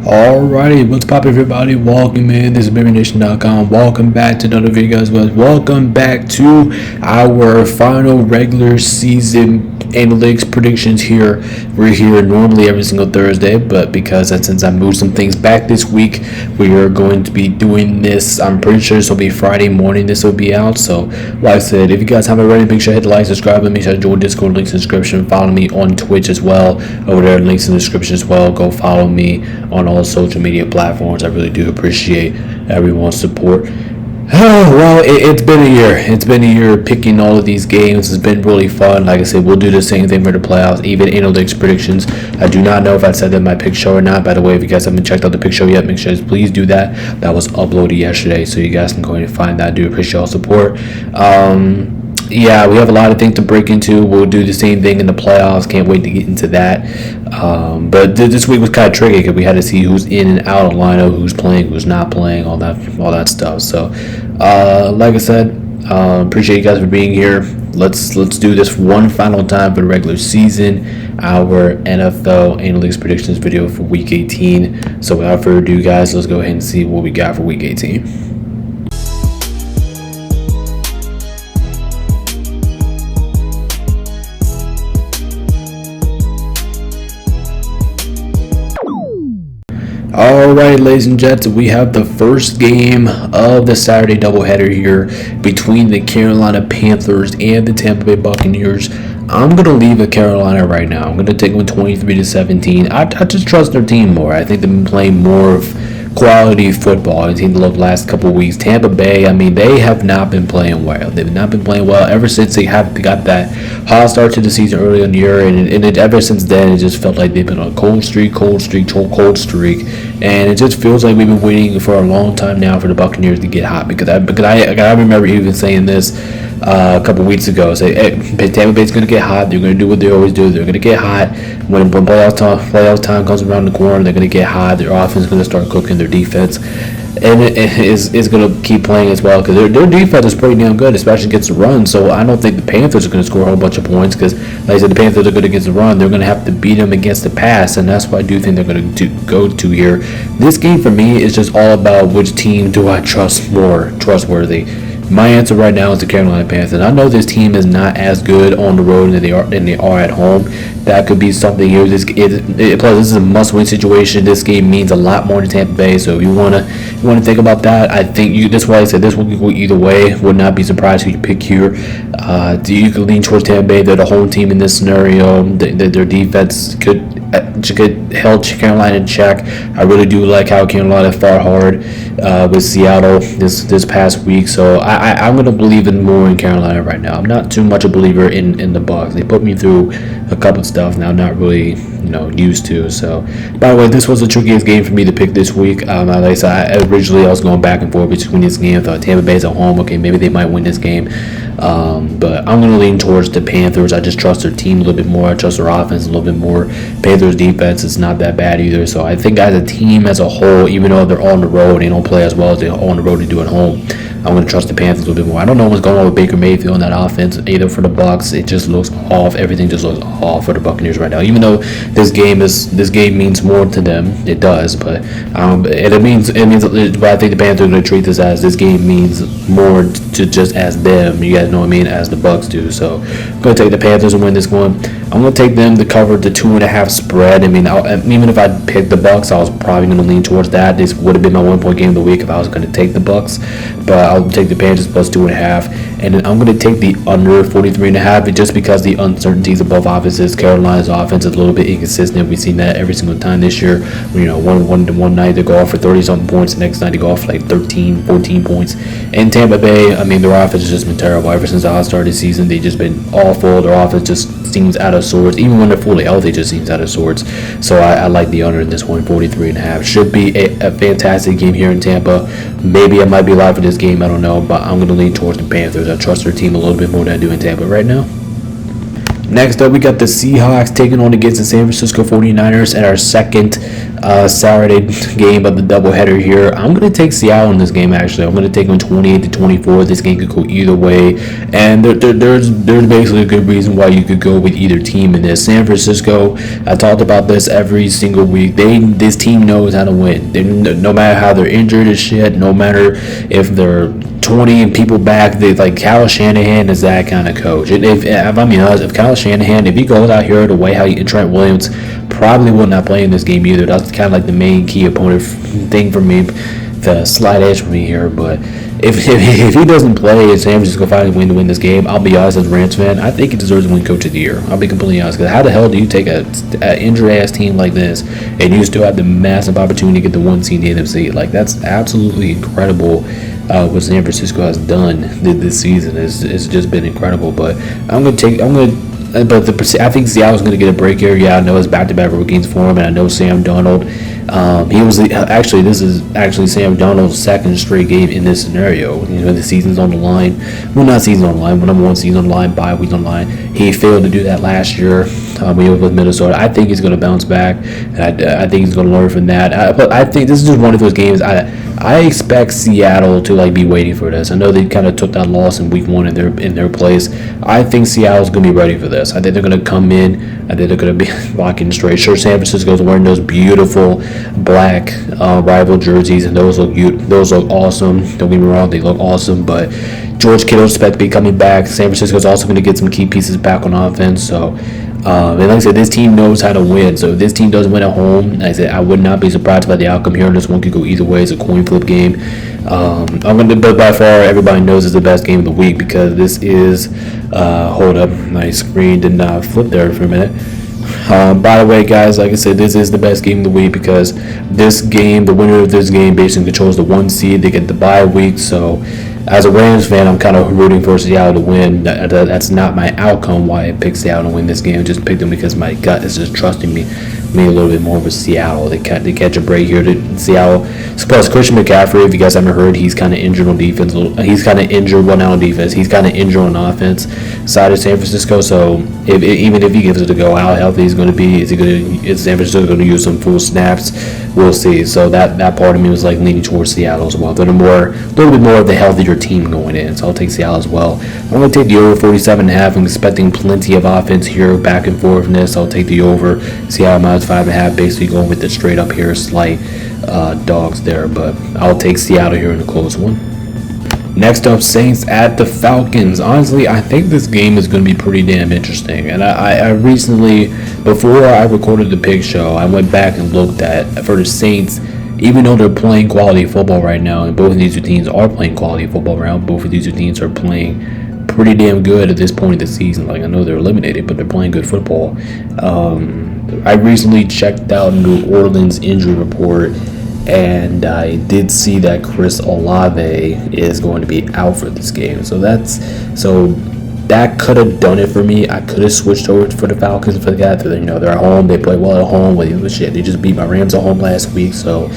Alrighty, what's poppin' everybody? Welcome in. This is BabyNation.com. Welcome back to another video, guys. Welcome back to our final regular season analytics predictions here. We're here normally every single Thursday, but since I moved some things back this week, we are going to be doing this. I'm pretty sure this will be Friday morning. This will be out. So, like I said, if you guys haven't already, make sure to hit the like, subscribe, and make sure to join Discord. Links in the description. Follow me on Twitch as well. Over there, links in the description as well. Go follow me on all social media platforms. I really do appreciate everyone's support. Well, it's been a year. It's been a year picking all of these games. It's been really fun. Like I said, we'll do the same thing for the playoffs, even analytics predictions. I do not know if I said that in my pick show or not. By the way, if you guys haven't checked out the pick show yet, make sure to please do that. That was uploaded yesterday, so you guys can go ahead and find that. I do appreciate all support. Yeah, we have a lot of things to break into. We'll do the same thing in the playoffs. Can't wait to get into that. But this week was kind of tricky because we had to see who's in and out of lineup, who's playing, who's not playing, all that stuff. So, like I said, appreciate you guys for being here. Let's do this one final time for the regular season. Our NFL analytics predictions video for Week 18. So, without further ado, guys, let's go ahead and see what we got for Week 18. Alright, ladies and gents, we have the first game of the Saturday doubleheader here between the Carolina Panthers and the Tampa Bay Buccaneers. I'm going to leave at Carolina right now. I'm going to take them 23-17. I just trust their team more. I think they've been playing more of quality football. I think the last couple of weeks. Tampa Bay, I mean, they have not been playing well. They've not been playing well ever since they got that hot start to the season early in the year, and ever since then, it just felt like they've been on a cold streak, and it just feels like we've been waiting for a long time now for the Buccaneers to get hot. Because I remember even saying this a couple weeks ago. Say, hey, Tampa Bay's going to get hot. They're going to do what they always do. They're going to get hot when playoff time comes around the corner. They're going to get hot. Their offense is going to start cooking. Their defense, and it is going to keep playing as well because their defense is pretty damn good, especially against the run. So I don't think the Panthers are going to score a whole bunch of points because, like I said, the Panthers are good against the run. They're going to have to beat them against the pass, and that's what I do think they're going to go to here. This game for me is just all about which team do I trust more trustworthy. My answer right now is the Carolina Panthers. I know this team is not as good on the road than they are at home. That could be something here. Plus, this is a must-win situation. This game means a lot more to Tampa Bay. So if you want to think about that, I think that's why I said this will go either way. Would not be surprised who you pick here. You could lean towards Tampa Bay. They're the home team in this scenario. Their defense could held Carolina in check. I really do like how Carolina fought hard with Seattle this past week. So I'm going to believe in more in Carolina right now. I'm not too much a believer in the Bucs. They put me through a couple of stuff now I'm not really used to. So, by the way, this was the trickiest game for me to pick this week. Like I said, originally I was going back and forth between this game. I thought Tampa Bay's at home. Okay, maybe they might win this game. But I'm going to lean towards the Panthers. I just trust their team a little bit more. I trust their offense a little bit more. Panthers defense is not that bad either. So I think as a team as a whole, even though they're on the road, they don't play as well as they on the road they do at home. I'm going to trust the Panthers a little bit more. I don't know what's going on with Baker Mayfield in that offense either for the Bucs. It just looks off. Everything just looks off for the Buccaneers right now. Even though this game means more to them, it does. But it means. But I think the Panthers are going to treat this game means more to just as them. You guys know what I mean, as the Bucs do. So I'm going to take the Panthers and win this one. I'm going to take them to cover the 2.5 spread. I mean, even if I picked the Bucs, I was probably going to lean towards that. This would have been my 1 point game of the week if I was going to take the Bucs. But I'll take the Panthers plus 2.5. And then I'm going to take the under 43.5 just because the uncertainties of both offenses. Carolina's offense is a little bit inconsistent. We've seen that every single time this year. One night they go off for 30-something points. The next night they go off for like 13, 14 points. And Tampa Bay, I mean, their offense has just been terrible. Ever since the start of the season, they've just been awful. Their offense just seems out of sorts. Even when they're fully healthy, it just seems out of sorts. So I like the under in this one, 43.5. Should be a fantastic game here in Tampa. Maybe I might be live for this game. I don't know. But I'm going to lean towards the Panthers. I trust their team a little bit more than I do in Tampa right now. Next up, we got the Seahawks taking on against the San Francisco 49ers at our second Saturday game of the doubleheader here. I'm going to take Seattle in this game, actually. I'm going to take them 28-24. This game could go either way. And there's basically a good reason why you could go with either team in this. San Francisco, I talked about this every single week. This team knows how to win. No matter how they're injured as shit, no matter if they're 20 people back, they like Kyle Shanahan is that kind of coach. If I'm being honest, if Kyle Shanahan, if he goes out here the way how Trent Williams probably will not play in this game either. That's kind of like the main key opponent thing for me, the slight edge for me here. But if he doesn't play and San Francisco finally win this game, I'll be honest as a Rams fan, I think he deserves to win Coach of the Year. I'll be completely honest. Because how the hell do you take a injured ass team like this and you still have the massive opportunity to get the 1 seed in the NFC? Like, that's absolutely incredible. What San Francisco has done this season it's just been incredible. But I think Seattle's going to get a break here. Yeah, I know it's back-to-back road games for him, and I know Sam Darnold. This is actually Sam Darnold's second straight game in this scenario. You know, the season's on the line. Well, not season on the line, but number 1 season on the line, bye week on the line. He failed to do that last year when he was with Minnesota. I think he's going to bounce back, and I think he's going to learn from that. But I think this is just one of those games. I expect Seattle to be waiting for this. I know they kind of took that loss in week 1 in their place. I think Seattle's going to be ready for this. I think they're going to come in. I think they're going to be locking straight. Sure, San Francisco's wearing those beautiful black rival jerseys, and those look awesome. Don't get me wrong, they look awesome. But George Kittle's expected to be coming back. San Francisco's also going to get some key pieces back on offense. So, and like I said, this team knows how to win. So if this team doesn't win at home, like I said, I would not be surprised by the outcome here. This one could go either way. It's a coin flip game. But by far, everybody knows it's the best game of the week because this is. Hold up, my screen did not flip there for a minute. By the way, guys, like I said, this is the best game of the week because this game, the winner of this game, basically controls the 1 seed. They get the bye week. So, as a Rams fan, I'm kind of rooting for Seattle to win. That's not my outcome why I picked Seattle to win this game. I just picked them because my gut is just trusting me a little bit more with Seattle. They catch a break here to Seattle. Plus, Christian McCaffrey, if you guys haven't heard, he's kind of injured on defense. He's kind of injured, well, not on defense. He's kind of injured on offense side of San Francisco. So, even if he gives it a go, how healthy he's going to be, is San Francisco going to use some full snaps? We'll see. So that part of me was leaning towards Seattle as well. They're a little bit more of the healthier team going in. So I'll take Seattle as well. I'm going to take the over 47.5. I'm expecting plenty of offense here, back and forthness. I'll take the over. Seattle minus 5.5. Basically going with the straight up here, slight dogs there. But I'll take Seattle here in a close one. Next up, Saints at the Falcons. Honestly, I think this game is going to be pretty damn interesting. And I recently, before I recorded the pick show, I went back and looked at, for the Saints, even though they're playing quality football right now, and both of these two teams are playing quality football right now, both of these two teams are playing pretty damn good at this point of the season. I know they're eliminated, but they're playing good football. I recently checked out New Orleans injury report, and I did see that Chris Olave is going to be out for this game. So that could have done it for me. I could have switched over for the Falcons for that. They're at home. They play well at home. They just beat my Rams at home last week. So,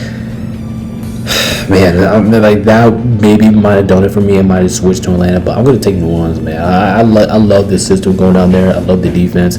man, that maybe might have done it for me. I might have switched to Atlanta, but I'm going to take New Orleans, man. I love this system going down there. I love the defense.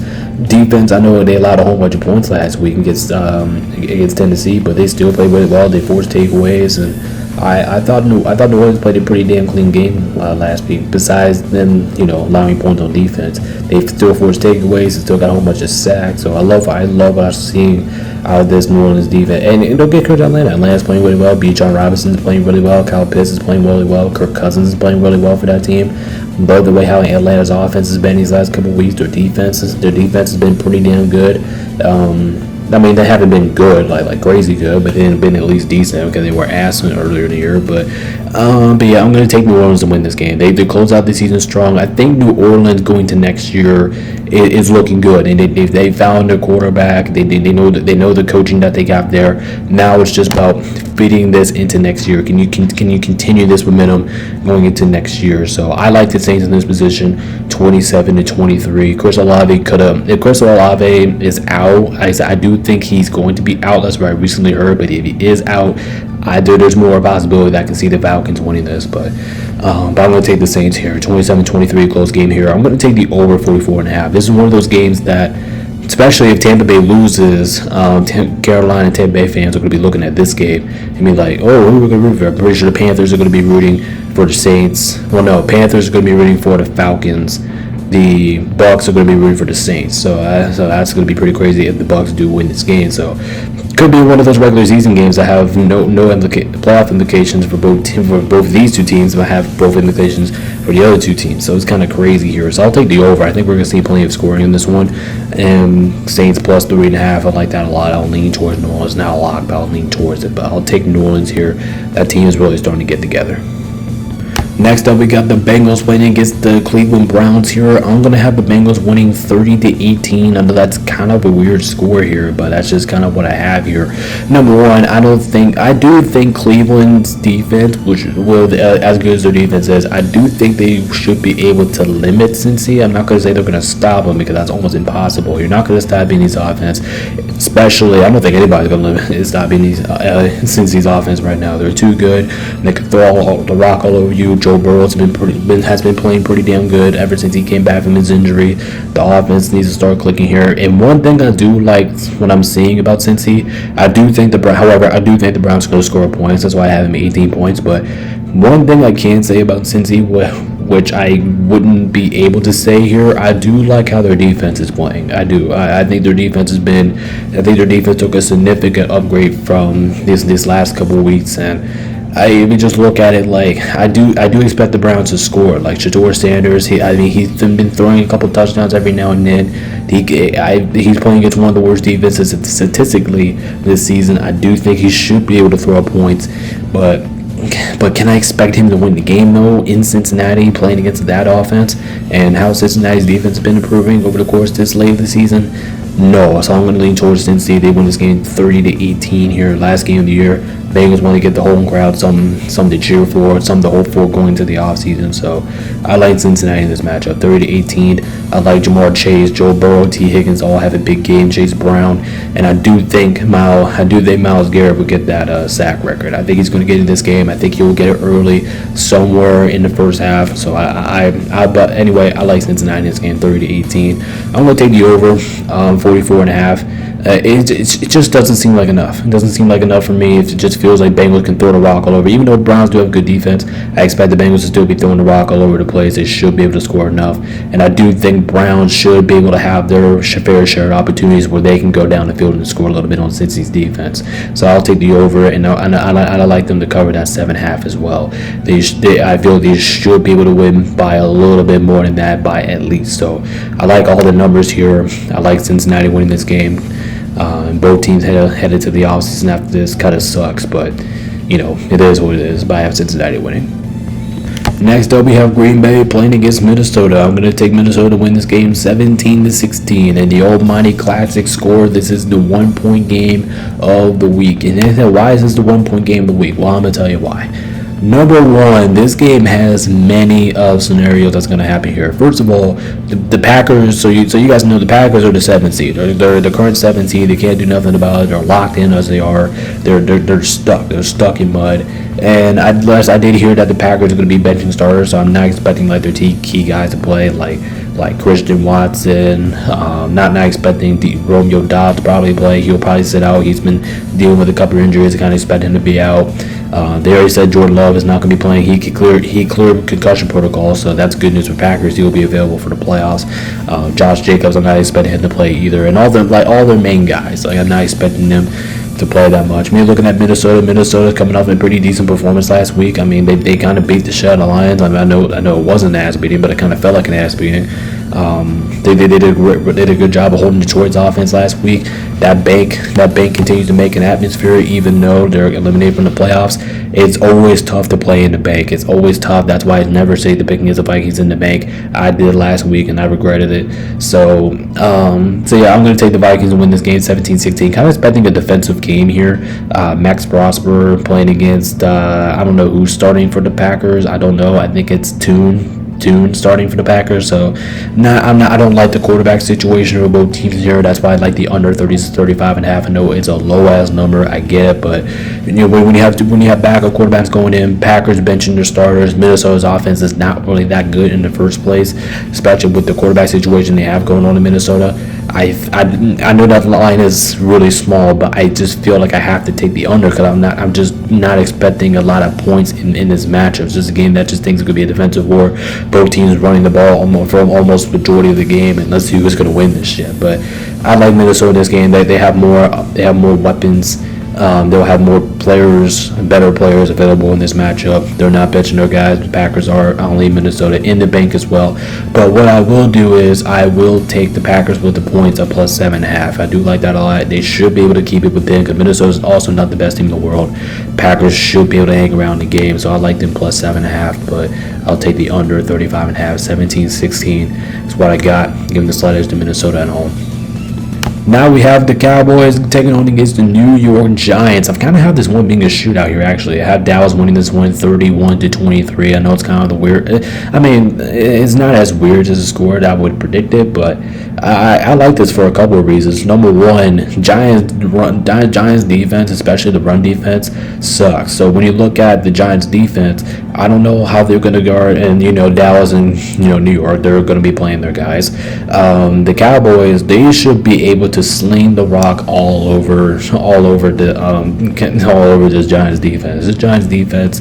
I know they allowed a whole bunch of points last week against Tennessee, but they still played really well. They forced takeaways, and I thought New Orleans played a pretty damn clean game last week. Besides them, allowing points on defense, they still forced takeaways. They still got a whole bunch of sacks. So I love what I'm seeing out of this New Orleans defense. And don't get credit to Atlanta. Atlanta's playing really well. Bijan Robinson's playing really well. Kyle Pitts is playing really well. Kirk Cousins is playing really well for that team. Love the way how Atlanta's offense has been these last couple of weeks. Their defense has been pretty damn good. They haven't been good, like crazy good, but they've been at least decent because they were ass earlier in the year. But yeah, I'm going to take New Orleans to win this game. They close out the season strong. I think New Orleans going to next year is looking good, and they found their quarterback. They know the coaching that they got there. Now it's just about fitting this into next year. Can you continue this momentum going into next year? So I like the Saints in this position, 27-23. Chris Olave if Chris Olave is out, I do think he's going to be out. That's what I recently heard. But if he is out, there's more possibility that I can see the Falcons winning this. But But I'm going to take the Saints here. 27-23 close game here. I'm going to take the over 44.5. This is one of those games that, especially if Tampa Bay loses, Carolina and Tampa Bay fans are going to be looking at this game and be like, oh, who are we going to root for? I'm pretty sure the Panthers are going to be rooting for the Saints. Well, no, Panthers are going to be rooting for the Falcons. The Bucks are going to be rooting for the Saints. So that's going to be pretty crazy if the Bucks do win this game. So could be one of those regular season games that have no playoff implications for both these two teams, but have both implications for the other two teams. So it's kind of crazy here. So I'll take the over. I think we're going to see plenty of scoring in this one. And Saints plus 3.5. I like that a lot. I'll lean towards New Orleans. Not a lot, but I'll lean towards it. But I'll take New Orleans here. That team is really starting to get together. Next up, we got the Bengals playing against the Cleveland Browns here. I'm going to have the Bengals winning 30-18. I know that's kind of a weird score here, but that's just kind of what I have here. Number one, I do think Cleveland's defense, which will as good as their defense is, I do think they should be able to limit Cincy. I'm not going to say they're going to stop them because that's almost impossible. You're not going to stop Benny's offense, especially. I don't think anybody's going to stop Cincy's offense right now. They're too good. They can throw the rock all over you. Joe Burrow has been playing pretty damn good ever since he came back from his injury. The offense needs to start clicking here. And one thing I do like what I'm seeing about Cincy, I do think the Browns are going to score points. That's why I have him 18 points. But one thing I can say about Cincy, which I wouldn't be able to say here, I do like how their defense is playing. I do. I think their defense took a significant upgrade from this last couple of weeks, and we just look at it like I do expect the Browns to score. Like Shedeur Sanders, he's been throwing a couple touchdowns every now and then. He's playing against one of the worst defenses statistically this season. I do think he should be able to throw points, but can I expect him to win the game though in Cincinnati, playing against that offense and how Cincinnati's defense has been improving over the course of this late of the season? No, so I'm going to lean towards Cincy. They win this game 30-18 here, last game of the year. Bengals want to get the home crowd some to cheer for, some to hope for going into the offseason. So I like Cincinnati in this matchup, 30-18. I like Jamar Chase, Joe Burrow, T. Higgins all have a big game. Chase Brown, and I do think Myles Garrett will get that sack record. I think he's going to get in this game. I think he'll get it early, somewhere in the first half. So but anyway, I like Cincinnati in this game, 30-18. I'm going to take the over, 44.5. It just doesn't seem like enough. It doesn't seem like enough for me. It just feels like Bengals can throw the rock all over. Even though the Browns do have good defense, I expect the Bengals to still be throwing the rock all over the place. They should be able to score enough. And I do think Browns should be able to have their fair share of opportunities where they can go down the field and score a little bit on Cincy's defense. So I'll take the over, and I like them to cover that 7.5 as well. I feel they should be able to win by a little bit more than that, by at least. So I like all the numbers here. I like Cincinnati winning this game. And both teams headed to the offseason after this. Kind of sucks, but it is what it is. But I have Cincinnati winning. Next up, we have Green Bay playing against Minnesota. I'm going to take Minnesota to win this game 17-16. And the almighty classic score. This is the 1-point game of the week. And why is this the 1-point game of the week? Well, I'm going to tell you why. Number one, this game has many scenarios that's going to happen here. First of all, the Packers. So you guys know the Packers are the 7th seed. They're the current 7th seed. They can't do nothing about it. They're locked in as they are. They're stuck. They're stuck in mud. And I did hear that the Packers are going to be benching starters. So I'm not expecting like their key guys to play like Christian Watson. Not expecting Romeo Doubs to probably play. He'll probably sit out. He's been dealing with a couple of injuries. I kind of expect him to be out. They already said Jordan Love is not going to be playing. He cleared concussion protocol, so that's good news for Packers. He will be available for the playoffs. Josh Jacobs, I'm not expecting him to play either, and all their main guys. I'm not expecting them to play that much. Looking at Minnesota's coming off a pretty decent performance last week. They kind of beat the shit out of the Lions. I know it wasn't an ass beating, but it kind of felt like an ass beating. They did a good job of holding Detroit's offense last week. That bank continues to make an atmosphere, even though they're eliminated from the playoffs. It's always tough to play in the bank. It's always tough. That's why I never say the picking is the Vikings in the bank. I did last week and I regretted it. So yeah, I'm going to take the Vikings and win this game 17-16. Kind of expecting a defensive game here. Max Prosper playing against I don't know who's starting for the Packers. I don't know. I think it's Tune platoon starting for the Packers. So I don't like the quarterback situation for both teams here. That's why I like the under 35.5. I know it's a low ass number, I get it, but when you have backup quarterbacks going in, Packers benching their starters, Minnesota's offense is not really that good in the first place, especially with the quarterback situation they have going on in Minnesota. I know that line is really small, but I just feel like I have to take the under because I'm just not expecting a lot of points in this matchup. It's just a game that just thinks it could be a defensive war. Both teams running the ball for almost majority of the game, and let's see who's going to win this shit. But I like Minnesota in this game. They have more weapons. They'll have more players, better players available in this matchup. They're not benching their guys. The Packers are. I'll leave Minnesota in the bank as well. But what I will do is I will take the Packers with the points at plus 7.5. I do like that a lot. They should be able to keep it within because Minnesota is also not the best team in the world. Packers should be able to hang around the game, so I like them plus 7.5. But I'll take the under 35.5. 17-16 is what I got. Giving the slight edge to Minnesota at home. Now we have the Cowboys taking on against the New York Giants. I've kind of had this one being a shootout here, actually. I have Dallas winning this one 31-23. I know it's kind of the weird. I mean, it's not as weird as a score that I would predict it, but I like this for a couple of reasons. Number one, Giants defense, especially the run defense, sucks. So when you look at the Giants defense, I don't know how they're going to guard, and Dallas and New York, they're going to be playing their guys. The Cowboys, they should be able to sling the rock all over this Giants defense. This Giants defense,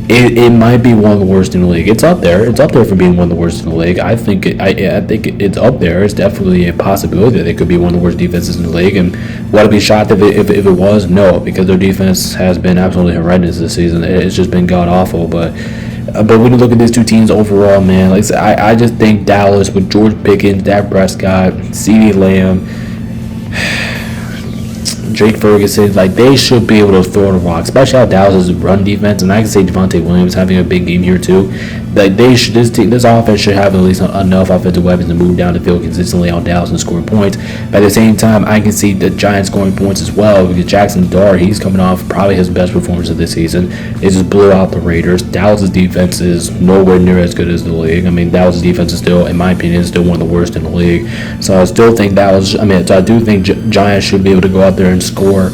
it might be one of the worst in the league. It's up there. It's up there for being one of the worst in the league. I think it's up there. It's definitely a possibility that it could be one of the worst defenses in the league. And would I be shocked if it was? No, because their defense has been absolutely horrendous this season. It's just been god awful. But when you look at these two teams overall, man, like I said, I just think Dallas with George Pickens, Dak Prescott, CeeDee Lamb, Drake Ferguson, like they should be able to throw the rock, especially how Dallas' run defense, and I can say Javonte Williams having a big game here too. Like this offense should have at least enough offensive weapons to move down the field consistently on Dallas and score points. But at the same time, I can see the Giants scoring points as well because Jackson Dart, he's coming off probably his best performance of this season. They just blew out the Raiders. Dallas' defense is nowhere near as good as the league. I mean, Dallas' defense is still, in my opinion, is still one of the worst in the league. So I still think I do think Giants should be able to go out there and score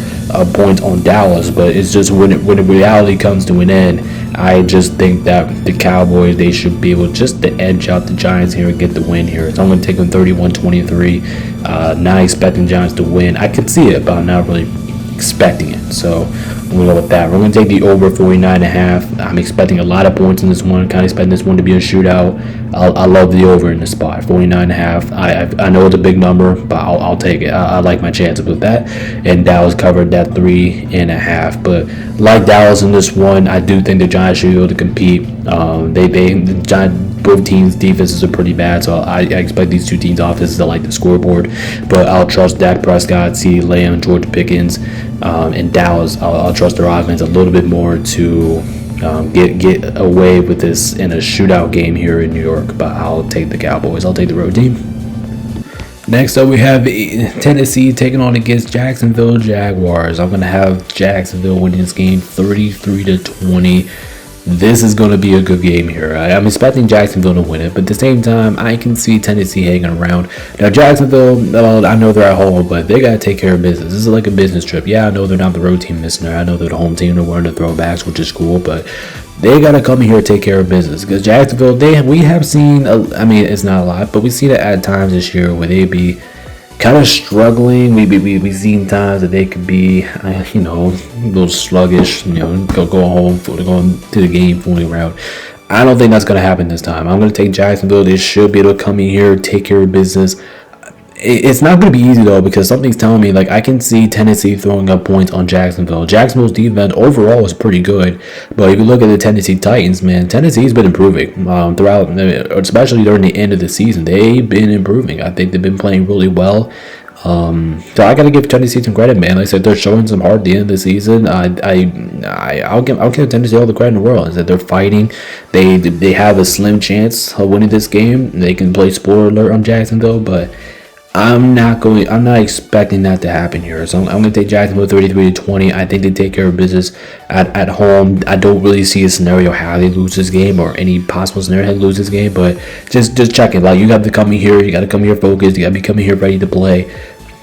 points on Dallas, but it's just when the reality comes to an end, I just think that the Cowboys, they should be able just to edge out the Giants here and get the win here. So I'm going to take them 31-23. Not expecting Giants to win. I could see it, but I'm not really expecting it. So we'll go with that. We're going to take the over 49.5. I'm expecting a lot of points in this one. Kind of expecting this one to be a shootout. I love the over in this spot, 49.5. I know it's a big number, but I'll take it. I like my chances with that. And Dallas covered that 3.5. But like Dallas in this one, I do think the Giants should be able to compete. Both teams' defenses are pretty bad, so I expect these two teams' offenses to like the scoreboard. But I'll trust Dak Prescott, CeeDee Lamb, George Pickens, and Dallas. I'll trust their offense a little bit more to get away with this in a shootout game here in New York. But I'll take the Cowboys. I'll take the road team. Next up, we have Tennessee taking on against Jacksonville Jaguars. I'm going to have Jacksonville winning this game 33-20. This is going to be a good game here. I'm expecting Jacksonville to win it, but at the same time, I can see Tennessee hanging around. Now, Jacksonville, I know they're at home, but they got to take care of business. This is like a business trip. Yeah, I know they're not the road team missing there. I know they're the home team. They're wearing the throwbacks, which is cool, but they got to come here and take care of business. Because Jacksonville, we have seen, it's not a lot, but we've seen it at times this year where they be kind of struggling. We've seen times that they could be, a little sluggish, go home, going to the game, fooling around. I don't think that's going to happen this time. I'm going to take Jacksonville. They should be able to come in here, take care of business. It's not going to be easy, though, because something's telling me, I can see Tennessee throwing up points on Jacksonville. Jacksonville's defense overall is pretty good, but if you look at the Tennessee Titans, man, Tennessee's been improving throughout, especially during the end of the season. They've been improving. I think they've been playing really well. So I got to give Tennessee some credit, man. Like I said, they're showing some heart at the end of the season. I'll give Tennessee all the credit in the world. Is that they're fighting. They have a slim chance of winning this game. They can play spoiler alert on Jacksonville, but I'm not expecting that to happen here. So I'm going to take Jacksonville 33-20. I think they take care of business at home. I don't really see a scenario how they lose this game or any possible scenario how they lose this game. But just check it. Like, you got to come in here. You got to come here focused. You got to be coming here ready to play.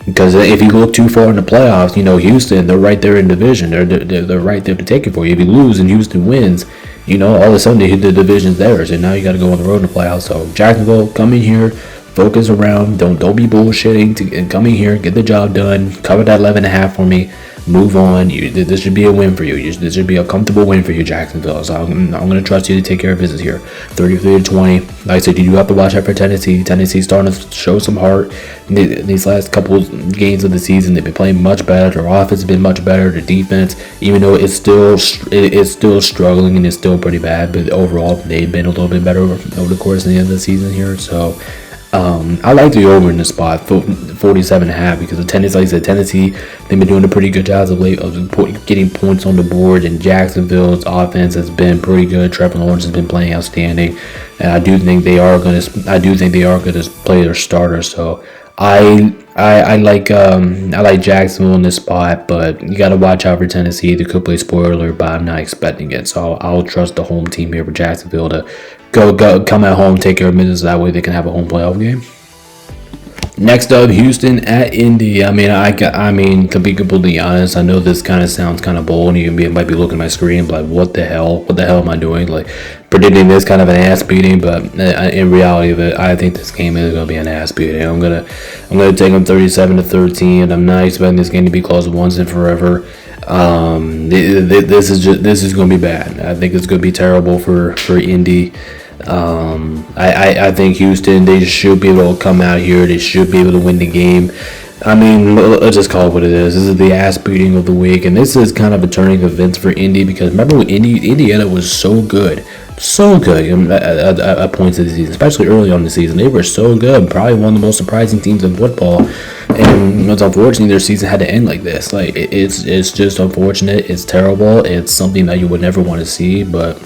Because if you look too far in the playoffs, Houston, they're right there in division. They're right there to take it for you. If you lose and Houston wins, all of a sudden the division's theirs, and now you got to go on the road in the playoffs. So Jacksonville, come in here, focus around. Don't be bullshitting. And come in here, get the job done. Cover that 11.5 for me. Move on. This should be a win for you. This should be a comfortable win for you, Jacksonville. So I'm going to trust you to take care of business here. 33-20. Like I said, you do have to watch out for Tennessee. Tennessee's starting to show some heart. These last couple games of the season, they've been playing much better. Their offense has been much better. Their defense, even though it's still struggling and it's still pretty bad, but overall they've been a little bit better over the course of the end of the season here. So I like the over in this spot, 47.5, because Tennessee, they've been doing a pretty good job of late of getting points on the board, and Jacksonville's offense has been pretty good. Trevor Lawrence has been playing outstanding, and I do think they are going to play their starter. So I like Jacksonville in this spot, but you got to watch out for Tennessee. They could play spoiler, but I'm not expecting it. So I'll trust the home team here for Jacksonville to come at home, take care of business. That way they can have a home playoff game. Next up, Houston at Indy. I mean, to be completely honest, I know this kind of sounds kind of bold, and you might be looking at my screen like, what the hell am I doing? Like, predicting this kind of an ass beating, but in reality of it, I think this game is going to be an ass beating. I'm gonna take them 37-13. I'm not expecting this game to be close once and forever. This is going to be bad. I think it's going to be terrible for Indy. I think Houston, they should be able to come out here. They should be able to win the game. I mean, let's just call it what it is. This is the ass beating of the week, and this is kind of a turning event for Indy, because remember when Indiana was so good at points of the season, especially early on in the season. They were so good, probably one of the most surprising teams in football, and it's unfortunate their season had to end like this. Like, it's just unfortunate. It's terrible. It's something that you would never want to see, but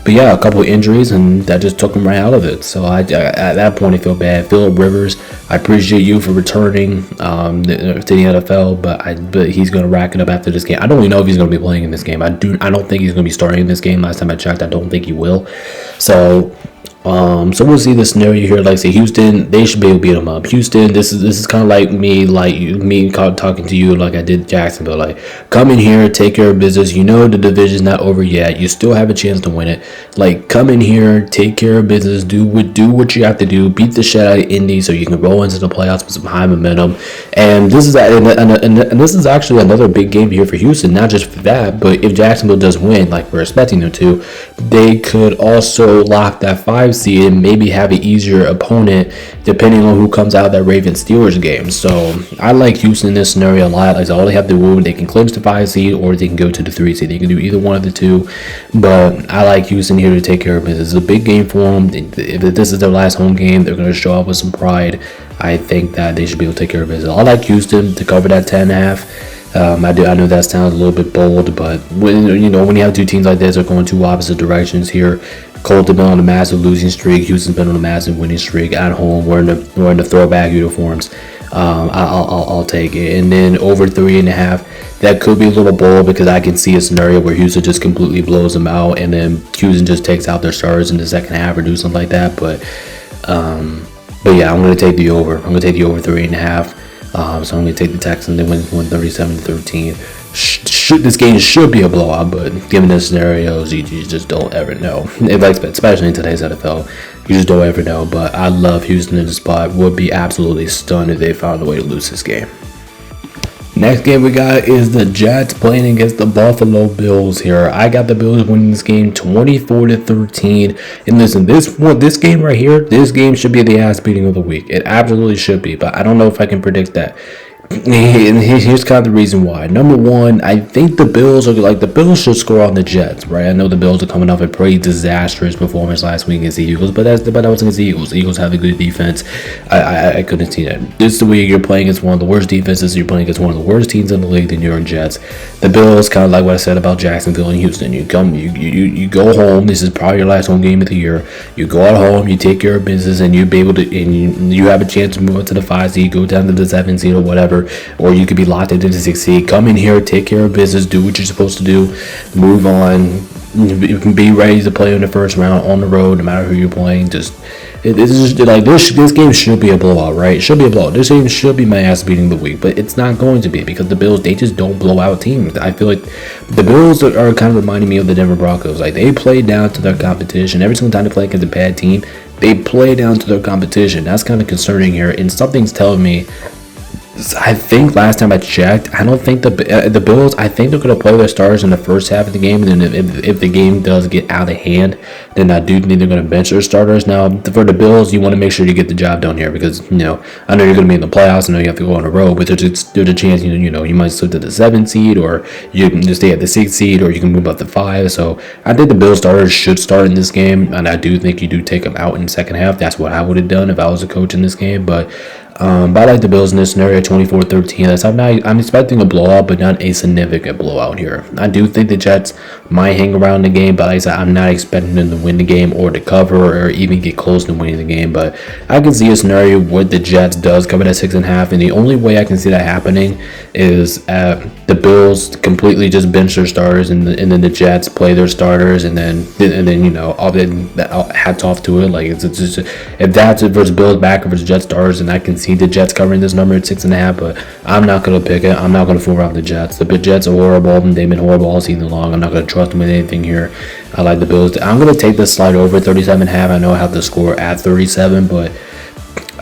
yeah, a couple of injuries, and that just took him right out of it. So at that point, I feel bad. Phillip Rivers, I appreciate you for returning to the NFL, but he's going to rack it up after this game. I don't even know if he's going to be playing in this game. I don't think he's going to be starting in this game. Last time I checked, I don't think he will. So we'll see the scenario here. Like I say, Houston, they should be able to beat them up. Houston, this is kind of like me talking to you like I did Jacksonville. Like, come in here, take care of business. The division's not over yet. You still have a chance to win it. Like, come in here, take care of business. Do what you have to do. Beat the shit out of Indy so you can roll into the playoffs with some high momentum. And this is actually another big game here for Houston. Not just for that, but if Jacksonville does win, like we're expecting them to, they could also lock that 5 seed and maybe have an easier opponent depending on who comes out of that Ravens Steelers game. So I like Houston in this scenario a lot. Like, all they have to do, they can clinch the 5 seed or they can go to the 3 seed. They can do either one of the two, but I like Houston here to take care of business. It's a big game for them. If this is their last home game, they're going to show up with some pride. I think that they should be able to take care of business. I like Houston to cover that 10.5. I know that sounds a little bit bold, but when you have two teams like this, they're going two opposite directions here. Colts have been on a massive losing streak. Houston's been on a massive winning streak at home. We're in the throwback uniforms. I'll take it. And then over 3.5. That could be a little bold, because I can see a scenario where Houston just completely blows them out, and then Houston just takes out their starters in the second half or do something like that. But yeah, I'm going to take the over. I'm going to take the over 3.5. So I'm going to take the Texans. They win 37-13. This game should be a blowout, but given the scenarios, you just don't ever know. Especially in today's NFL, you just don't ever know. But I love Houston in the spot. Would be absolutely stunned if they found a way to lose this game. Next game we got is the Jets playing against the Buffalo Bills here. I got the Bills winning this game 24-13. And listen, this game right here, this game should be the ass beating of the week. It absolutely should be, but I don't know if I can predict that. And here's kind of the reason why. Number one, I think the Bills are like the Bills should score on the Jets, right? I know the Bills are coming off a pretty disastrous performance last week against the Eagles, but that was against the Eagles. The Eagles have a good defense. I couldn't see that. This is the week you're playing against one of the worst defenses. You're playing against one of the worst teams in the league, the New York Jets. The Bills, kind of like what I said about Jacksonville and Houston. You go home. This is probably your last home game of the year. You go at home. You take care of business, and you be able to, and you have a chance to move up to the 5 seed, go down to the 7 seed or whatever. Or you could be locked into the 6 seed. Come in here, take care of business, do what you're supposed to do, move on, be ready to play in the first round on the road, no matter who you're playing. This game should be a blowout, right? It should be a blowout. This game should be my ass beating the week, but it's not going to be because the Bills, they just don't blow out teams. I feel like the Bills are kind of reminding me of the Denver Broncos. Like, they play down to their competition. Every single time they play against a bad team, they play down to their competition. That's kind of concerning here, and something's telling me. I think last time I checked, I don't think the Bills. I think they're going to play their starters in the first half of the game, and then if the game does get out of hand, then I do think they're going to bench their starters. Now, for the Bills, you want to make sure you get the job done here because I know you're going to be in the playoffs. I know you have to go on the road, but there's a chance you might slip to the 7 seed, or you can just stay at the 6 seed, or you can move up to 5. So I think the Bills starters should start in this game, and I do think you do take them out in the second half. That's what I would have done if I was a coach in this game, but I like the Bills in this scenario, 24-13. I'm expecting a blowout, but not a significant blowout here. I do think the Jets might hang around the game, but like I said, I'm not expecting them to win the game or to cover or even get close to winning the game. But I can see a scenario where the Jets does cover that 6.5, and the only way I can see that happening is the Bills completely just bench their starters, and then the Jets play their starters, and then all that hats off to it. Like it's just, if that's versus Bills back versus Jets starters, and I can see the Jets covering this number at 6.5, but I'm not going to pick it. I'm not going to fool around the Jets. The Jets are horrible, and they've been horrible all season long. I'm not going to trust them with anything here. I like the Bills. I'm going to take this slide over 37.5. I know I have the score at 37, but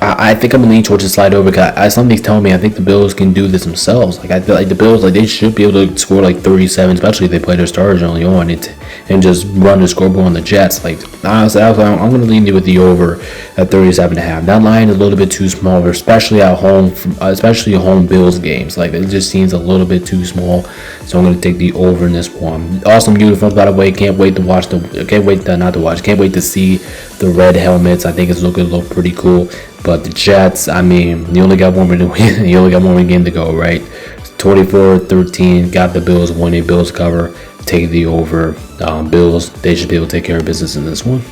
I think I'm gonna lean towards the slide over because something's telling me I think the Bills can do this themselves. Like I feel like the Bills, like they should be able to score like 37, especially if they play their starters early on and just run the scoreboard on the Jets. Like honestly, I'm gonna lean with the over at 37.5. That line is a little bit too small, especially at home, especially home Bills games. Like it just seems a little bit too small. So I'm gonna take the over in this one. Awesome uniforms, by the way. Can't wait to see the red helmets. I think it's looking pretty cool. But the Jets, I mean, you only got one more game to go, right? 24-13, got the Bills winning. Bills cover, take the over. Bills, they should be able to take care of business in this one.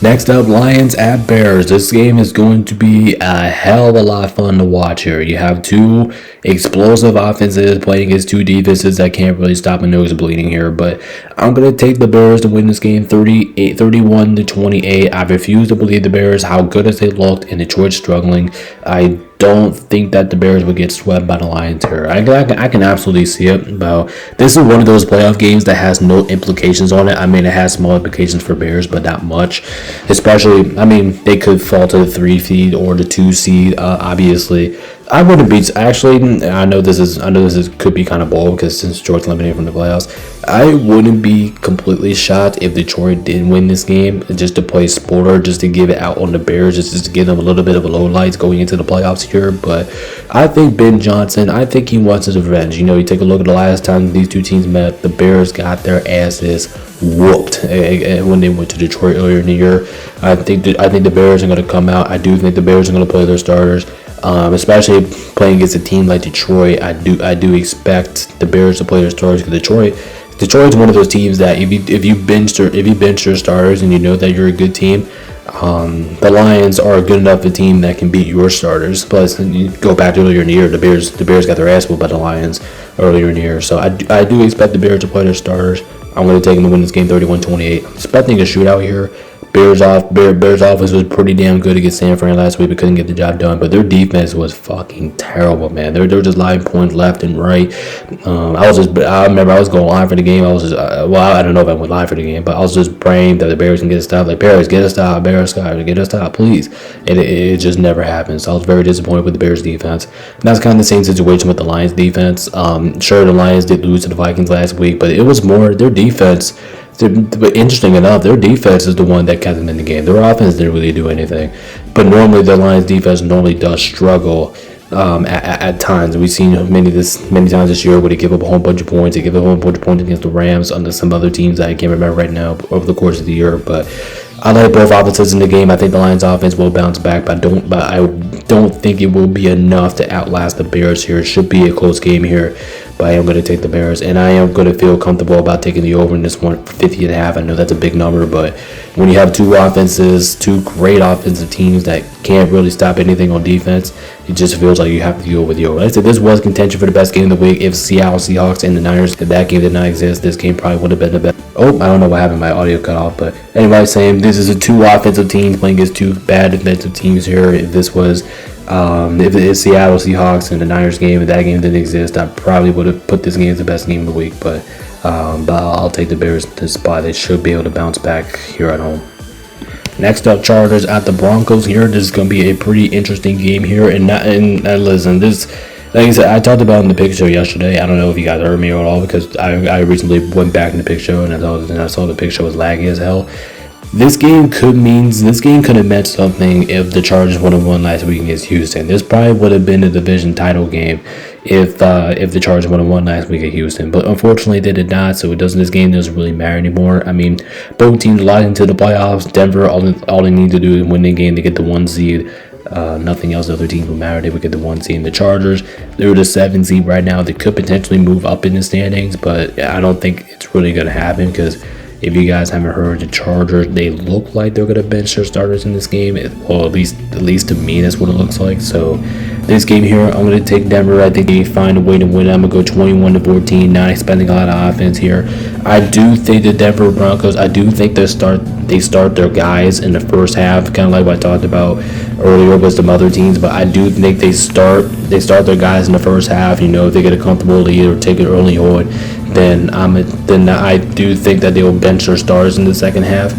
Next up, Lions at Bears. This game is going to be a hell of a lot of fun to watch here. You have two explosive offenses playing against two defenses that can't really stop a nose bleeding here. But I'm going to take the Bears to win this game 31-28. I refuse to believe the Bears, how good as they looked, and Detroit's struggling. I don't think that the Bears would get swept by the Lions here. I can absolutely see it. But this is one of those playoff games that has no implications on it. I mean, it has small implications for Bears, but not much. Especially, I mean, they could fall to the 3 seed or the 2 seed. Obviously, I wouldn't be. Actually, I know this could be kind of bold because since Detroit's eliminated from the playoffs, I wouldn't be completely shocked if Detroit did win this game just to play spoiler, just to give it out on the Bears, just to give them a little bit of a low lights going into the playoffs here. But I think Ben Johnson, I think he wants his revenge. You take a look at the last time these two teams met, the Bears got their asses whooped when they went to Detroit earlier in the year. I think the Bears are going to come out. I do think the Bears are going to play their starters. Especially playing against a team like Detroit, I do expect the Bears to play their starters because Detroit's one of those teams that if you bench your starters and you know that you're a good team, the Lions are a good enough a team that can beat your starters. Plus, you go back to earlier in the year, the Bears got their ass whooped by the Lions earlier in the year. So I do expect the Bears to play their starters. I'm going to take them to win this game 31-28. I'm expecting a shootout here. Bears offense was pretty damn good against San Fran last week, but couldn't get the job done. But their defense was fucking terrible, man. They're just lying points left and right. I remember I was going live for the game. I was just, I don't know if I went live for the game, but I was just praying that the Bears can get a stop. Like, Bears, get a stop. Bears, get a stop, please. And it just never happened. So I was very disappointed with the Bears defense. And that's kind of the same situation with the Lions defense. Sure, the Lions did lose to the Vikings last week, but it was more their defense. But interesting enough, their defense is the one that kept them in the game. Their offense didn't really do anything. But normally the Lions defense normally does struggle at times. We've seen many times this year where they give up a whole bunch of points. They give up a whole bunch of points against the Rams under some other teams that I can't remember right now over the course of the year. But I like both offenses in the game. I think the Lions offense will bounce back, but I don't think it will be enough to outlast the Bears here. It should be a close game here, but I am going to take the Bears, and I am going to feel comfortable about taking the over in this one, 50.5. I know that's a big number, but when you have two great offensive teams that can't really stop anything on defense, it just feels like you have to go with the over. Like I said, this was contention for the best game of the week. If Seattle Seahawks and the Niners, if that game did not exist, this game probably would have been the best. Oh, I don't know what happened. My audio cut off. But anyway, saying this is a two offensive teams playing against two bad defensive teams here. If this was, if it is Seattle Seahawks and the Niners game, if that game didn't exist, I probably would have put this game as the best game of the week. But I'll take the Bears to this spot. They should be able to bounce back here at home. Next up, Chargers at the Broncos here. This is going to be a pretty interesting game here. And listen, this, like I said, I talked about in the Pick Show yesterday. I don't know if you guys heard me at all because I recently went back in the Pick Show and I saw the Pick Show was laggy as hell. This game could have meant something if the Chargers would have won last week against Houston. This probably would have been a division title game if the Chargers would have won last week at Houston. But unfortunately, they did not. So this game doesn't really matter anymore. I mean, both teams locked into the playoffs. Denver, all they need to do is win the game to get the 1 seed. Nothing else. The other teams will matter. They would get the 1 seed. And the Chargers, they're the 7 seed right now. They could potentially move up in the standings, but I don't think it's really going to happen because if you guys haven't heard, the Chargers, they look like they're going to bench their starters in this game. Well, at least to me, that's what it looks like. So this game here, I'm going to take Denver. I think they find a way to win. I'm going to go 21-14, not expecting a lot of offense here. I do think the Denver Broncos, I do think they start their guys in the first half, kind of like what I talked about earlier with some other teams, but I do think they start their guys in the first half. If they get a comfortable lead or take an early hold, then I do think that they will bench their stars in the second half.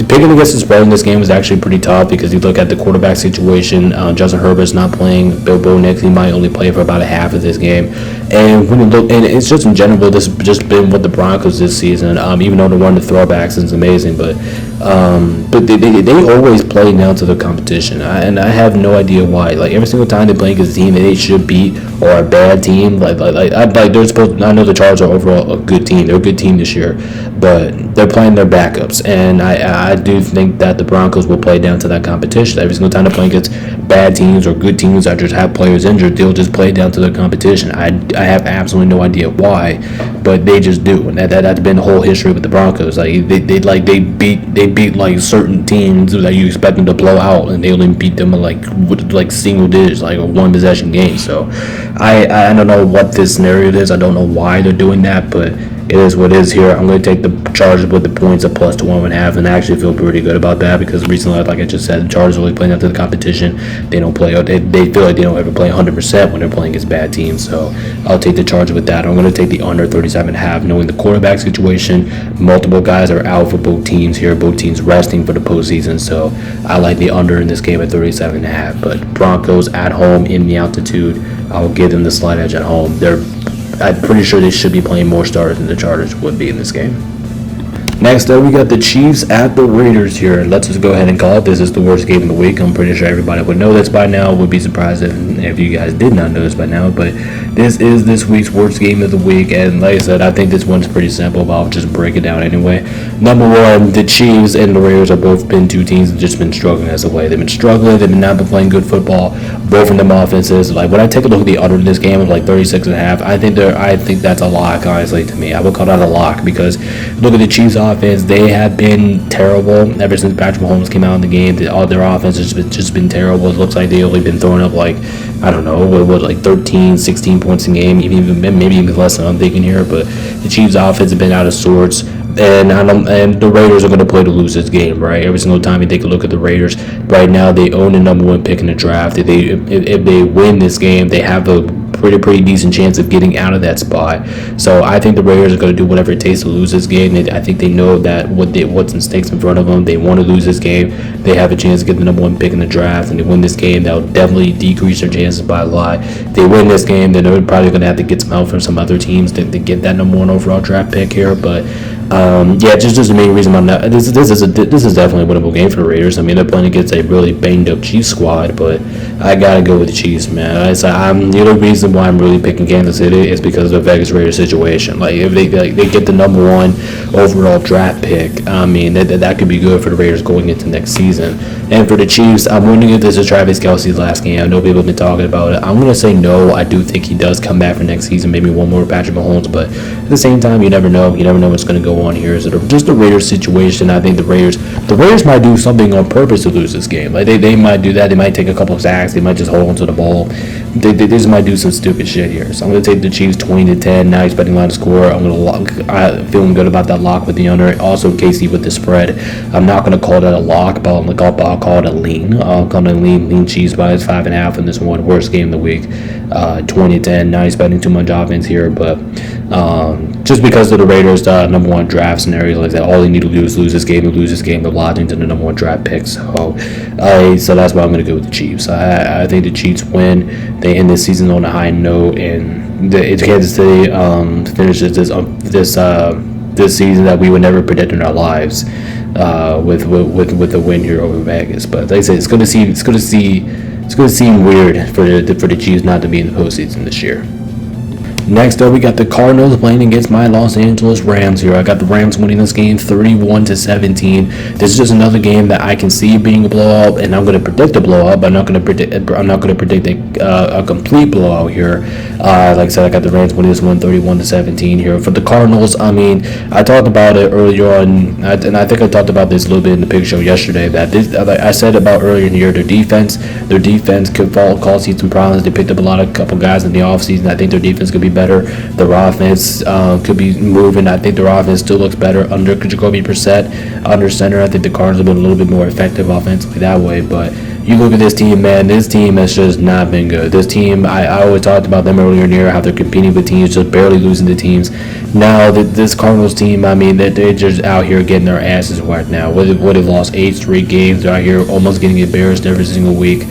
Picking against the spread in this game was actually pretty tough because you look at the quarterback situation. Justin Herbert's not playing. Bo Nix, he might only play for about a half of this game. And when you look, and it's just in general, this has just been with the Broncos this season. Even though they run the throwbacks is amazing, but they always play down to the competition, and I have no idea why. Like every single time they play against a team that they should beat or a bad team, like they're supposed. I know the Chargers are overall a good team. They're a good team this year, but they're playing their backups, and I do think that the Broncos will play down to that competition. Every single time they play against bad teams or good teams that just have players injured, they'll just play down to their competition. I have absolutely no idea why, but they just do, and that's been the whole history with the Broncos. Like they beat like certain teams that you expect them to blow out, and they only beat them like single digits, like a 1 possession game. So I don't know what this scenario is. I don't know why they're doing that, but it is what it is here. I'm going to take the Chargers with the points of plus to 1.5, and I actually feel pretty good about that because recently, like I just said, the Chargers are really playing out to the competition. They don't play. They feel like they don't ever play 100% when they're playing against bad teams. So I'll take the Chargers with that. I'm going to take the under 37.5, knowing the quarterback situation. Multiple guys are out for both teams here. Both teams resting for the postseason. So I like the under in this game at 37.5. But Broncos at home in the altitude, I will give them the slight edge at home. I'm pretty sure they should be playing more starters than the Chargers would be in this game. Next up, we got the Chiefs at the Raiders here. Let's just go ahead and call it. This is the worst game of the week. I'm pretty sure everybody would know this by now. Would be surprised if you guys did not know this by now. But this is this week's worst game of the week. And like I said, I think this one's pretty simple, but I'll just break it down anyway. Number one, the Chiefs and the Raiders have both been two teams that have just been struggling as of late. They've been struggling. They've not been playing good football. Both of them offenses. Like when I take a look at the under in this game, it's like 36.5. I think that's a lock, honestly, to me. I would call that a lock because look at the Chiefs offense. They have been terrible ever since Patrick Mahomes came out in the game. All their offense has just been terrible. It looks like they've only been throwing up like, I don't know, like 13, 16 points a game, maybe even less than I'm thinking here. But the Chiefs offense has been out of sorts. And the Raiders are going to play to lose this game, right? Every single time you take a look at the Raiders, right now they own the number one pick in the draft. If they win this game, they have a pretty decent chance of getting out of that spot. So I think the Raiders are going to do whatever it takes to lose this game. I think they know that what's in stakes in front of them. They want to lose this game. They have a chance to get the number one pick in the draft, and they win this game, that'll definitely decrease their chances by a lot. If they win this game, then they're probably going to have to get some help from some other teams to get that number one overall draft pick here. But Yeah, just the main reason I'm not. This is definitely a winnable game for the Raiders. I mean, they're playing against a really banged up Chiefs squad, but I gotta go with the Chiefs, man. I'm the only reason why I'm really picking Kansas City is because of the Vegas Raiders situation. Like if they get the number one overall draft pick, I mean that could be good for the Raiders going into next season. And for the Chiefs, I'm wondering if this is Travis Kelce's last game. I know people have been talking about it. I'm gonna say no. I do think he does come back for next season, maybe one more Patrick Mahomes, but at the same time, you never know. You never know what's going to go on here. So just the Raiders situation, I think the Raiders might do something on purpose to lose this game. Like they might do that. They might take a couple of sacks. They might just hold onto the ball. They just might do some stupid shit here. So I'm going to take the Chiefs 20-10. Now expecting line to score. I'm going to lock. I'm feeling good about that lock with the under. Also KC with the spread. I'm not going to call that a lock, but I'll call it a lean. I'll call it a lean cheese bias 5.5 in this one. Worst game of the week. 20-10. Not expecting too much offense here, but just because of the Raiders' number one draft scenarios like that, all they need to do is lose this game. They're lodging to the number one draft pick. So that's why I'm going to go with the Chiefs. I think the Chiefs win. They end this season on a high note, and Kansas City finishes this season that we would never predict in our lives with a win here over Vegas. But like I said, it's going to seem weird for the Chiefs not to be in the postseason this year. Next up, we got the Cardinals playing against my Los Angeles Rams here. I got the Rams winning this game 31-17. This is just another game that I can see being a blowout, and I'm going to predict a blowout, but I'm not going to predict a complete blowout here. Like I said, I got the Rams winning this one 31-17 here. For the Cardinals, I mean, I talked about it earlier on, and I think I talked about this a little bit in the Big Show yesterday. That I said about earlier in the year, their defense could cause some problems. They picked up a couple guys in the offseason. I think their defense could be better. Their offense could be moving. I think their offense still looks better under Jacoby Brissett under center. I think the Cardinals have been a little bit more effective offensively that way. But you look at this team, man. This team has just not been good. This team, I always talked about them earlier in the year, how they're competing with teams, just barely losing to teams. Now this Cardinals team, I mean, they're just out here getting their asses whacked now. They've lost 8 straight games. They're out here almost getting embarrassed every single week.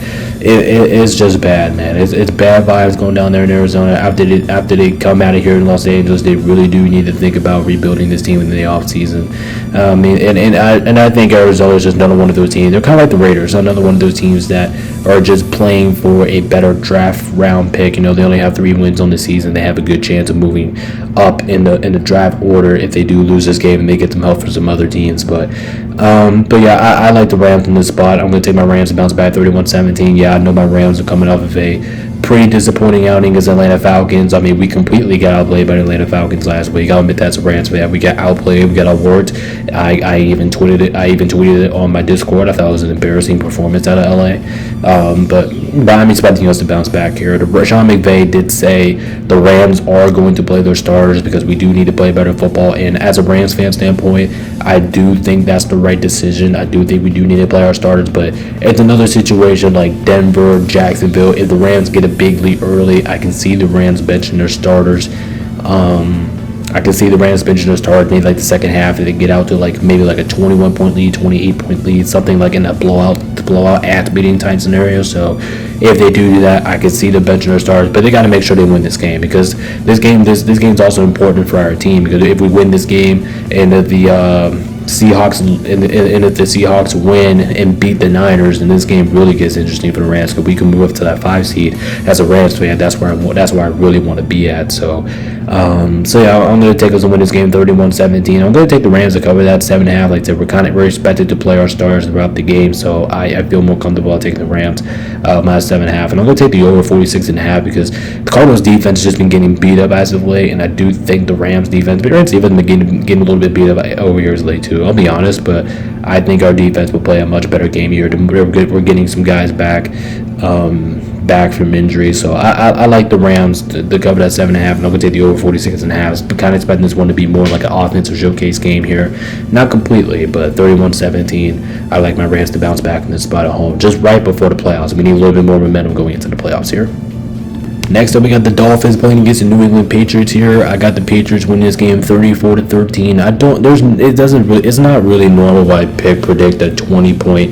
It's just bad, man. It's bad vibes going down there in Arizona. After they come out of here in Los Angeles, they really do need to think about rebuilding this team in the offseason. I think Arizona is just another one of those teams. They're kind of like the Raiders, another one of those teams that are just playing for a better draft round pick. You know, they only have 3 wins on the season. They have a good chance of moving up in the draft order if they do lose this game and they get some help from some other teams. But yeah, I like the Rams in this spot. I'm going to take my Rams to bounce back 31-17. Yeah, I know my Rams are coming off of a pretty disappointing outing as Atlanta Falcons. I mean, we completely got outplayed by the Atlanta Falcons last week. I'll admit that's a Rams fan. We got outplayed. We got outworked. I even tweeted it on my Discord. I thought it was an embarrassing performance out of LA. But I'm expecting us to bounce back here. Sean McVay did say the Rams are going to play their starters because we do need to play better football. And as a Rams fan standpoint, I do think that's the right decision. I do think we do need to play our starters. But it's another situation like Denver, Jacksonville. If the Rams get a big lead early, I can see the Rams benching their starters. I can see the Rams benching their starters maybe like the second half if they get out to maybe a 21-point lead, 28-point lead, something like in a blowout at beating type scenario. So if they do that, I can see the benching their starters, but they got to make sure they win this game because this game's also important for our team because if we win this game and if the Seahawks and if the Seahawks win and beat the Niners, then this game really gets interesting for the Rams because we can move up to that 5 seed as a Rams fan. That's where I really want to be at. So yeah, I'm going to take us to win this game 31-17. I'm going to take the Rams to cover that 7.5. Like I said, we're expected to play our stars throughout the game, so I feel more comfortable taking the Rams minus 7.5. And I'm going to take the over 46.5 because the Cardinals defense has just been getting beat up as of late, and I do think the Rams defense has been getting a little bit beat up over years late too. I'll be honest, but I think our defense will play a much better game here. We're getting some guys back from injury, so I like the Rams to cover that 7.5, and I'm going to take the over 46.5. But kind of expecting this one to be more like an offensive showcase game here. Not completely, but 31-17. I like my Rams to bounce back in this spot at home, just right before the playoffs. We need a little bit more momentum going into the playoffs here. Next up, we got the Dolphins playing against the New England Patriots here. I got the Patriots winning this game 34-13. It's not really normal if I predict a 20-point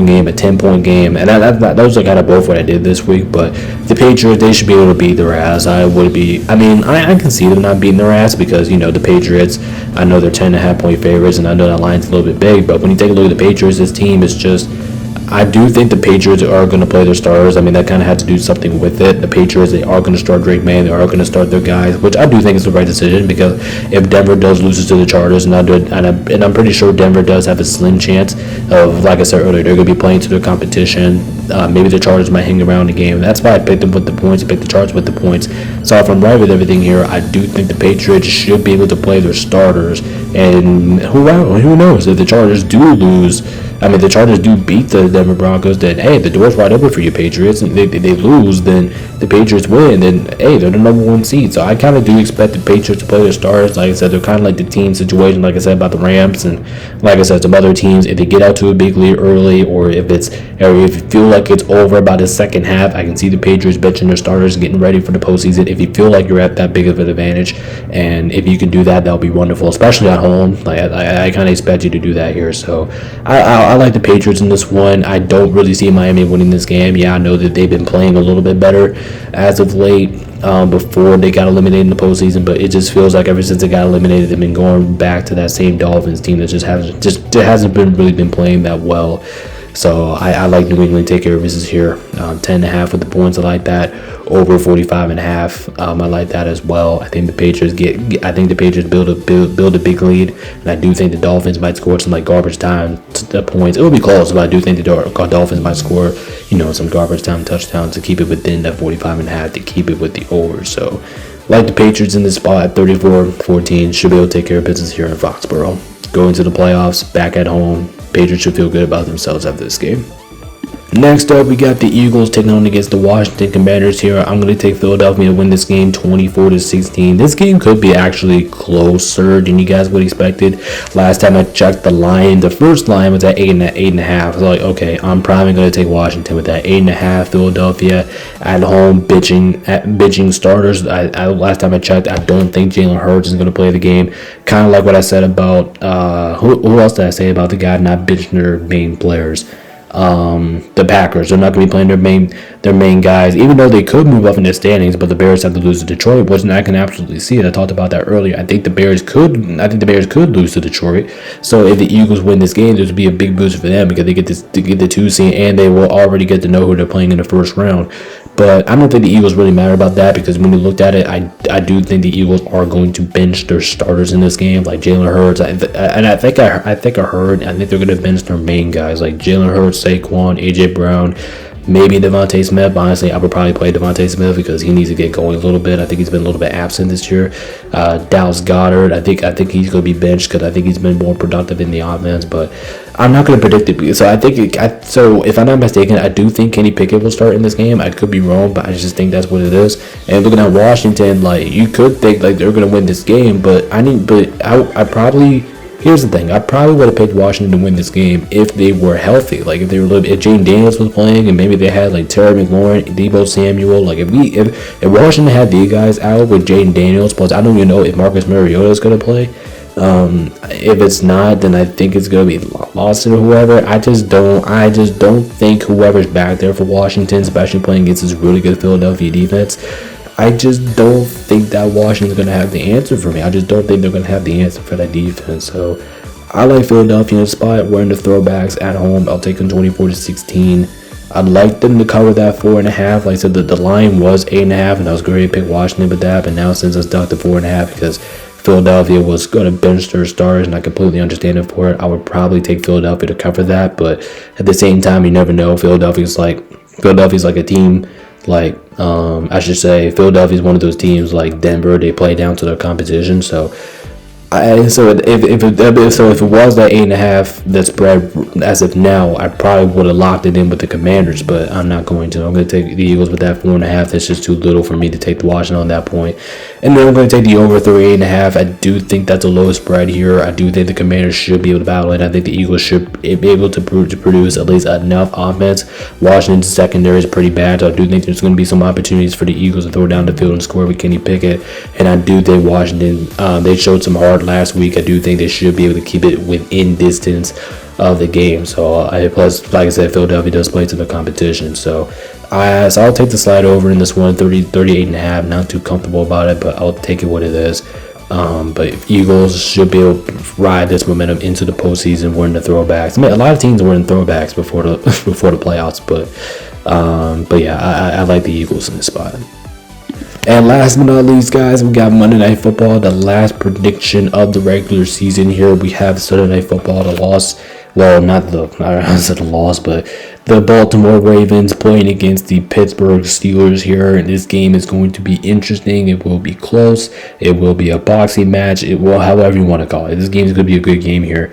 game, a 10-point game, and that was kind of both what I did this week. But the Patriots, they should be able to beat their ass. I can see them not beating their ass because, the Patriots, I know they're 10.5-point favorites, and I know that line's a little bit big, but when you take a look at the Patriots, this team is just, I do think the Patriots are going to play their starters. I mean, that kind of had to do something with it. The Patriots, they are going to start Drake May. They are going to start their guys, which I do think is the right decision because if Denver does lose to the Chargers, and I'm pretty sure Denver does have a slim chance of, like I said earlier, they're going to be playing to their competition. Maybe the Chargers might hang around the game. That's why I picked them with the points. I picked the Chargers with the points. So if I'm right with everything here, I do think the Patriots should be able to play their starters. And who knows if the Chargers do lose? I mean, the Chargers do beat the Denver Broncos, then, hey, the door's wide open for you, Patriots. And they lose, then the Patriots win, then, hey, they're the number one seed. So I kind of do expect the Patriots to play their stars. Like I said, they're kind of like the team situation, like I said, about the Rams. And like I said, some other teams, if they get out to a big lead early, or if you feel like it's over by the second half, I can see the Patriots benching their starters, getting ready for the postseason. If you feel like you're at that big of an advantage, and if you can do that, that'll be wonderful, especially at home. Like I kind of expect you to do that here. So I like the Patriots in this one. I don't really see Miami winning this game. Yeah, I know that they've been playing a little bit better as of late before they got eliminated in the postseason, but it just feels like ever since they got eliminated, they've been going back to that same Dolphins team that hasn't been playing that well. So I like New England take care of business here. 10.5 with the points. I like that. Over 45.5. I like that as well. I think the Patriots build a big lead, and I do think the Dolphins might score some garbage time points. It will be close, but I do think the Dolphins might score some garbage time touchdowns to keep it within that 45.5 to keep it with the over. So like the Patriots in this spot at 34-14 should be able to take care of business here in Foxborough. Going to the playoffs, back at home. Patriots should feel good about themselves after this game. Next up, we got the Eagles taking on against the Washington Commanders here. I'm going to take Philadelphia to win this game 24-16. This game could be actually closer than you guys would expected. Last time I checked the line, the first line was at 8.5. I was like, okay, I'm probably going to take Washington with that 8.5. Philadelphia at home, bitching starters. Last time I checked, I don't think Jalen Hurts is going to play the game. Kind of like what I said about who else did I say about the guy not bitching their main players? The Packers. They're not going to be playing their main guys, even though they could move up in the standings, but the Bears have to lose to Detroit, which I can absolutely see it. I talked about that earlier. I think the Bears could lose to Detroit. So if the Eagles win this game, there's be a big boost for them because they get the 2 seed, and they will already get to know who they're playing in the first round. But I don't think the Eagles really matter about that because when we looked at it, I do think the Eagles are going to bench their starters in this game, like Jalen Hurts. I think they're going to bench their main guys like Jalen Hurts, Saquon, AJ Brown, maybe Devontae Smith. But honestly, I would probably play Devontae Smith because he needs to get going a little bit. I think he's been a little bit absent this year. Dallas Goedert, I think he's going to be benched because I think he's been more productive in the offense. But I'm not going to predict it. So if I'm not mistaken, I do think Kenny Pickett will start in this game. I could be wrong, but I just think that's what it is. And looking at Washington, you could think they're going to win this game, but I probably. Here's the thing. I probably would have picked Washington to win this game if they were healthy. If Jaden Daniels was playing and maybe they had Terry McLaurin, Deebo Samuel. If Washington had these guys out with Jaden Daniels, plus I don't even know if Marcus Mariota is going to play. If it's not, then I think it's going to be Lawson or whoever. I just don't think whoever's back there for Washington, especially playing against this really good Philadelphia defense, I just don't think that Washington's going to have the answer for me. I just don't think they're going to have the answer for that defense. So I like Philadelphia in the spot. Wearing the throwbacks at home. I'll take them 24-16. I'd like them to cover that 4.5. Like I said, the line was 8.5, and I was going to pick Washington with that. But now since it's stuck to 4.5 because Philadelphia was going to bench their stars, and I completely understand it for it, I would probably take Philadelphia to cover that. But at the same time, you never know. Philadelphia's like a team. I should say Philadelphia is one of those teams like Denver. They play down to their competition. So If it was that 8.5 that spread as of now, I probably would have locked it in with the Commanders, but I'm not going to. I'm going to take the Eagles with that 4.5. That's just too little for me to take the Washington on that point. And then I'm going to take the over 38.5. I do think that's a low spread here. I do think the Commanders should be able to battle it. I think the Eagles should be able to produce at least enough offense. Washington's secondary is pretty bad, so I do think there's going to be some opportunities for the Eagles to throw down the field and score with Kenny Pickett. And I do think Washington, they showed some heart last week. I do think they should be able to keep it within distance of the game. So plus, like I said, Philadelphia does play to the competition. So I'll take the slide over in this one, 38.5. Not too comfortable about it, but I'll take it what it is. But Eagles should be able to ride this momentum into the postseason. We're in the throwbacks. I mean, a lot of teams were in throwbacks before the playoffs, but yeah, I like the Eagles in this spot. And last but not least, guys, we got Monday Night Football, the last prediction of the regular season here. We have Sunday Night Football, the loss. Well, I said the loss, but the Baltimore Ravens playing against the Pittsburgh Steelers here. And this game is going to be interesting. It will be close. It will be a boxing match. It will, however you want to call it. This game is going to be a good game here.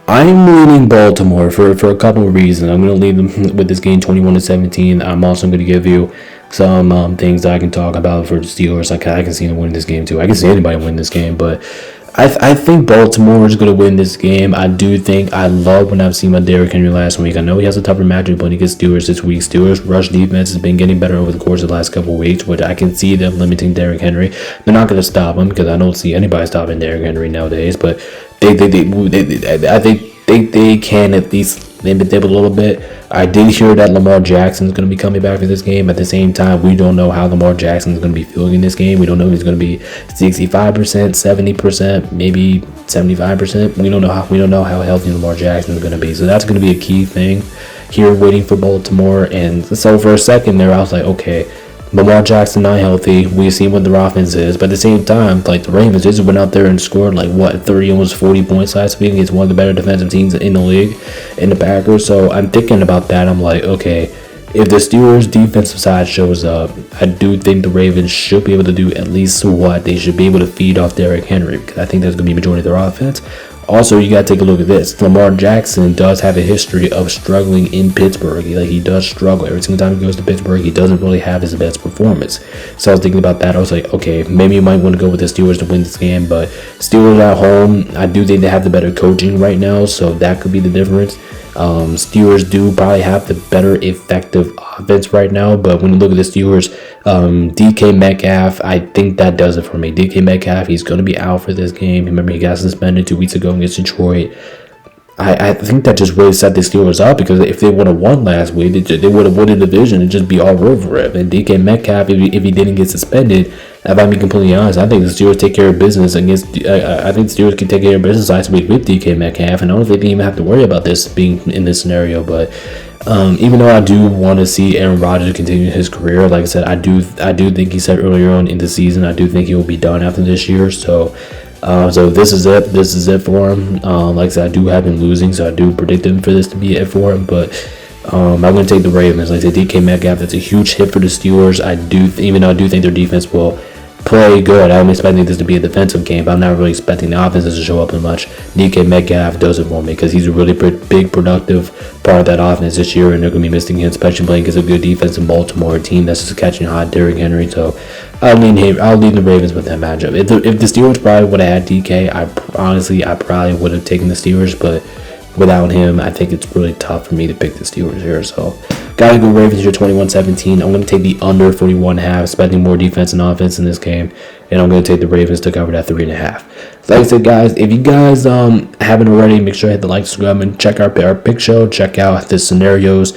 I'm leaning Baltimore for a couple of reasons. I'm going to lead them with this game 21-17. I'm also going to give you some things that I can talk about for the Steelers. I can see them winning this game too. I can see anybody win this game, but I think Baltimore is going to win this game. I love when I've seen my Derrick Henry last week. I know he has a tougher matchup when he gets Steelers this week. Steelers rush defense has been getting better over the course of the last couple of weeks, which I can see them limiting Derrick Henry. They're not going to stop him because I don't see anybody stopping Derrick Henry nowadays, but I think they can at least limit them a little bit. I did hear that Lamar Jackson is going to be coming back for this game. At the same time, we don't know how Lamar Jackson is going to be feeling in this game. We don't know if he's going to be 65%, 70%, maybe 75%. We don't know how healthy Lamar Jackson is going to be. So that's going to be a key thing here waiting for Baltimore. And so for a second there, I was like, okay, Lamar Jackson not healthy. We've seen what their offense is, but at the same time, like the Ravens just went out there and scored 30, almost 40 points last week against one of the better defensive teams in the league, in the Packers. So I'm thinking about that. I'm like, okay, if the Steelers' defensive side shows up, I do think the Ravens should be able to do at least what they should be able to feed off Derrick Henry, because I think that's going to be a majority of their offense. Also, you got to take a look at this. Lamar Jackson does have a history of struggling in Pittsburgh. He does struggle. Every single time he goes to Pittsburgh, he doesn't really have his best performance. So I was thinking about that. I was like, okay, maybe you might want to go with the Steelers to win this game. But Steelers at home, I do think they have the better coaching right now, so that could be the difference. Steelers do probably have the better effective offense right now, but when you look at the Steelers, DK Metcalf, I think that does it for me. DK Metcalf, he's going to be out for this game. Remember, he got suspended 2 weeks ago against Detroit. I think that just really set the Steelers up, because if they would have won last week, they would have won the division and just be all over it. And DK Metcalf, if he didn't get suspended, if I'm being completely honest, I think the Steelers take care of business against. I think the Steelers can take care of business last week with DK Metcalf, and I don't think they even have to worry about this being in this scenario. But even though I do want to see Aaron Rodgers continue his career, like I said, I do think he said earlier on in the season, I do think he will be done after this year. So this is it. This is it for him. Like I said, I do have him losing, so I do predict him for this to be it for him. But I'm going to take the Ravens. Like I said, DK Metcalf, that's a huge hit for the Steelers. Even though I do think their defense will play good. I'm expecting this to be a defensive game, but I'm not really expecting the offenses to show up as much. DK Metcalf does it for me, because he's a really big, productive part of that offense this year, and they're going to be missing him, especially playing against a good defense in Baltimore, a team that's just catching hot Derrick Henry. So I'll lead the Ravens with that matchup. If the Steelers probably would have had DK, I probably would have taken the Steelers, but without him, I think it's really tough for me to pick the Steelers here. So gotta go Ravens here 21-17. I'm going to take the under 41.5, expecting more defense and offense in this game. And I'm going to take the Ravens to cover that 3.5. Like I said, guys, if you guys haven't already, make sure to hit the like, subscribe, and check out our pick show. Check out the scenarios.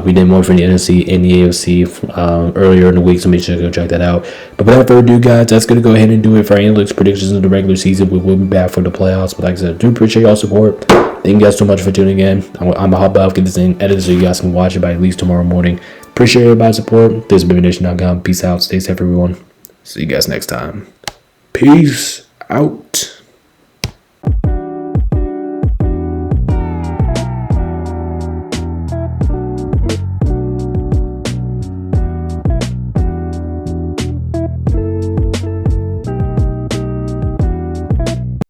We did more for the NFC and the AFC earlier in the week, so make sure to go check that out. But without further ado, guys, that's going to go ahead and do it for our analytics predictions in the regular season. We will be back for the playoffs. But like I said, I do appreciate y'all's support. Thank you guys so much for tuning in. I'm going to hop off, get this thing edited so you guys can watch it by at least tomorrow morning. Appreciate everybody's support. This is BabyNation.com. Peace out. Stay safe, everyone. See you guys next time. Peace out.